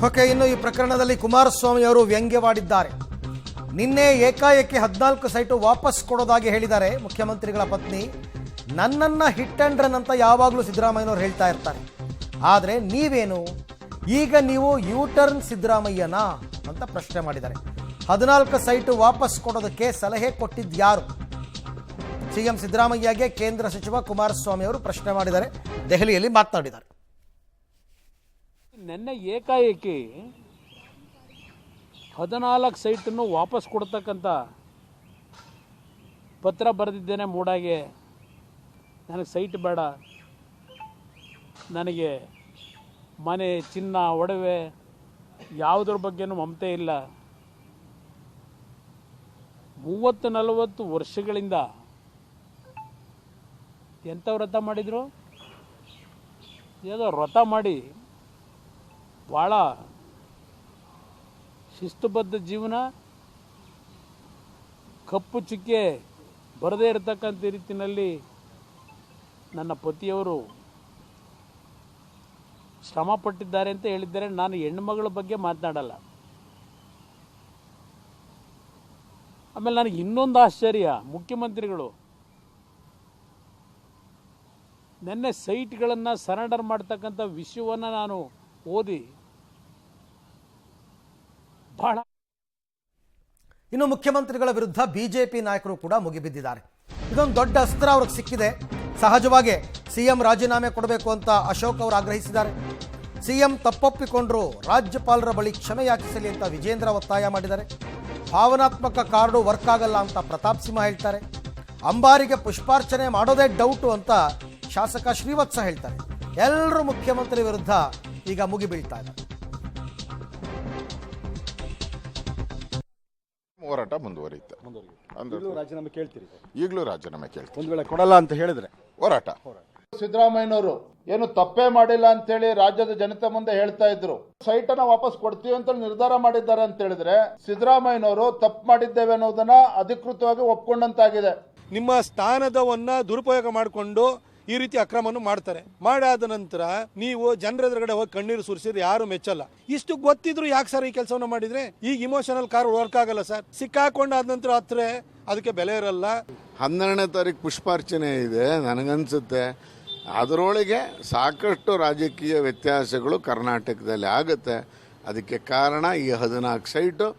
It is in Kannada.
ಓಕೆ, ಇನ್ನು ಈ ಪ್ರಕರಣದಲ್ಲಿ ಕುಮಾರಸ್ವಾಮಿ ಅವರು ವ್ಯಂಗ್ಯವಾಡಿದ್ದಾರೆ. ನಿನ್ನೆ ಏಕಾಏಕಿ 14 ಸೈಟು ವಾಪಸ್ ಕೊಡೋದಾಗಿ ಹೇಳಿದ್ದಾರೆ ಮುಖ್ಯಮಂತ್ರಿಗಳ ಪತ್ನಿ. ನನ್ನನ್ನು ಹಿಟ್ ಅಂಡ್ ರನ್ ಅಂತ ಯಾವಾಗಲೂ ಸಿದ್ದರಾಮಯ್ಯನವರು ಹೇಳ್ತಾ ಇರ್ತಾರೆ. ಆದರೆ ನೀವೇನು, ಈಗ ನೀವು ಯೂಟರ್ನ್ ಸಿದ್ದರಾಮಯ್ಯನಾ ಅಂತ ಪ್ರಶ್ನೆ ಮಾಡಿದ್ದಾರೆ. 14 ಸೈಟು ವಾಪಸ್ ಕೊಡೋದಕ್ಕೆ ಸಲಹೆ ಕೊಟ್ಟಿದ್ದು ಯಾರು? ಸಿಎಂ ಸಿದ್ದರಾಮಯ್ಯಗೆ ಕೇಂದ್ರ ಸಚಿವ ಕುಮಾರಸ್ವಾಮಿ ಅವರು ಪ್ರಶ್ನೆ ಮಾಡಿದ್ದಾರೆ, ದೆಹಲಿಯಲ್ಲಿ ಮಾತನಾಡಿದ್ದಾರೆ. ನಿನ್ನೆ ಏಕಾಏಕಿ 14 ಸೈಟನ್ನು ವಾಪಸ್ ಕೊಡ್ತಕ್ಕಂಥ ಪತ್ರ ಬರೆದಿದ್ದೇನೆ ಮೂಡಾಗೆ. ನನಗೆ ಸೈಟ್ ಬೇಡ, ನನಗೆ ಮನೆ, ಚಿನ್ನ, ಒಡವೆ ಯಾವುದ್ರ ಬಗ್ಗೆನೂ ಮಮತೆ ಇಲ್ಲ. 30-40 ವರ್ಷಗಳಿಂದ ಎಂಥ ವ್ರತ ಮಾಡಿದರು? ಯಾವುದೋ ವ್ರತ ಮಾಡಿ ಭಾಳ ಶಿಸ್ತುಬದ್ಧ ಜೀವನ, ಕಪ್ಪು ಚುಕ್ಕೆ ಬರದೇ ಇರತಕ್ಕಂಥ ರೀತಿಯಲ್ಲಿ ನನ್ನ ಪತಿಯವರು ಶ್ರಮ ಪಟ್ಟಿದ್ದಾರೆ ಅಂತ ಹೇಳಿದ್ದಾರೆ. ನಾನು ಹೆಣ್ಣುಮಗಳ ಬಗ್ಗೆ ಮಾತನಾಡಲ್ಲ. ಆಮೇಲೆ ನನಗೆ ಇನ್ನೊಂದು ಆಶ್ಚರ್ಯ, ಮುಖ್ಯಮಂತ್ರಿಗಳು ನಿನ್ನೆ ಸೈಟ್ಗಳನ್ನು ಸರೆಂಡರ್ ಮಾಡ್ತಕ್ಕಂಥ ವಿಷಯವನ್ನು ನಾನು ಓದಿ ಬಹಳ. ಇನ್ನು ಮುಖ್ಯಮಂತ್ರಿಗಳ ವಿರುದ್ಧ ಬಿಜೆಪಿ ನಾಯಕರು ಕೂಡ ಮುಗಿಬಿದ್ದಿದ್ದಾರೆ. ಇದೊಂದು ದೊಡ್ಡ ಅಸ್ತ್ರ ಅವ್ರಿಗೆ ಸಿಕ್ಕಿದೆ. ಸಹಜವಾಗಿ ಸಿಎಂ ರಾಜೀನಾಮೆ ಕೊಡಬೇಕು ಅಂತ ಅಶೋಕ್ ಅವರು ಆಗ್ರಹಿಸಿದ್ದಾರೆ. ಸಿಎಂ ತಪ್ಪೊಪ್ಪಿಕೊಂಡ್ರು ರಾಜ್ಯಪಾಲರ ಬಳಿ ಕ್ಷಮೆ ಯಾಚಿಸಲಿ ಅಂತ ವಿಜೇಂದ್ರ ಒತ್ತಾಯ ಮಾಡಿದ್ದಾರೆ. ಭಾವನಾತ್ಮಕ ಕಾರ್ಡು ವರ್ಕ್ ಆಗಲ್ಲ ಅಂತ ಪ್ರತಾಪ್ ಸಿಂಹ ಹೇಳ್ತಾರೆ. ಅಂಬಾರಿಗೆ ಪುಷ್ಪಾರ್ಚನೆ ಮಾಡೋದೇ ಡೌಟು ಅಂತ ಶಾಸಕ ಶ್ರೀವತ್ಸ ಹೇಳ್ತಾರೆ. ಎಲ್ಲರೂ ಮುಖ್ಯಮಂತ್ರಿ ವಿರುದ್ಧ ಈಗ ಮುಗಿಬೀಳ್ತಾ ಇದ್ದಾರೆ. ಹೋರಾಟ ಮುಂದುವರಿಯುತ್ತೆ. ರಾಜೀನಾಮೆ ಕೇಳ್ತೀರಿ? ಈಗಲೂ ರಾಜೀನಾಮೆ ಕೇಳ್ತೀವಿ. ಒಂದು ವೇಳೆ ಕೊಡಲ್ಲ ಅಂತ ಹೇಳಿದ್ರೆ ಹೋರಾಟ. ಸಿದ್ದರಾಮಯ್ಯನವರು ಏನು ತಪ್ಪೇ ಮಾಡಿಲ್ಲ ಅಂತ ಹೇಳಿ ರಾಜ್ಯದ ಜನತೆ ಮುಂದೆ ಹೇಳ್ತಾ ಇದ್ರು. ಸೈಟ್ ಅನ್ನ ವಾಪಸ್ ಕೊಡ್ತೀವಿ ಅಂತ ನಿರ್ಧಾರ ಮಾಡಿದ್ದಾರೆ ಅಂತ ಹೇಳಿದ್ರೆ ಸಿದ್ದರಾಮಯ್ಯನವರು ತಪ್ಪು ಮಾಡಿದ್ದೇವೆ ಅನ್ನೋದನ್ನ ಅಧಿಕೃತವಾಗಿ ಒಪ್ಕೊಂಡಂತಾಗಿದೆ. ನಿಮ್ಮ ಸ್ಥಾನದವನ್ನ ದುರುಪಯೋಗ ಮಾಡಿಕೊಂಡು ಈ ರೀತಿ ಅಕ್ರಮವನ್ನು ಮಾಡ್ತಾರೆ. ಮಾಡಾದ ನಂತರ ನೀವು ಜನರ ಎದುರುಗಡೆ ಹೋಗಿ ಕಣ್ಣೀರು ಸುರಿಸಿದ್ರೆ ಯಾರು ಮೆಚ್ಚಲ್ಲ. ಇಷ್ಟು ಗೊತ್ತಿದ್ರು ಯಾಕೆ ಸರ್ ಈ ಕೆಲಸವನ್ನ ಮಾಡಿದ್ರೆ? ಈಗ ಇಮೋಷನಲ್ ಕಾರ್ ವರ್ಕ್ ಆಗಲ್ಲ ಸರ್. ಸಿಕ್ಕಾಕೊಂಡಾದ ನಂತರ ಹತ್ರ ಅದಕ್ಕೆ ಬೆಲೆ ಇರಲ್ಲ. 12ನೇ ತಾರೀಕು ಪುಷ್ಪಾರ್ಚನೆ ಇದೆ. ನನಗನ್ಸುತ್ತೆ ಅದರೊಳಗೆ ಸಾಕಷ್ಟು ರಾಜಕೀಯ ವ್ಯತ್ಯಾಸಗಳು ಕರ್ನಾಟಕದಲ್ಲಿ ಆಗುತ್ತೆ. ಅದಕ್ಕೆ ಕಾರಣ ಈ 14 ಸೈಟು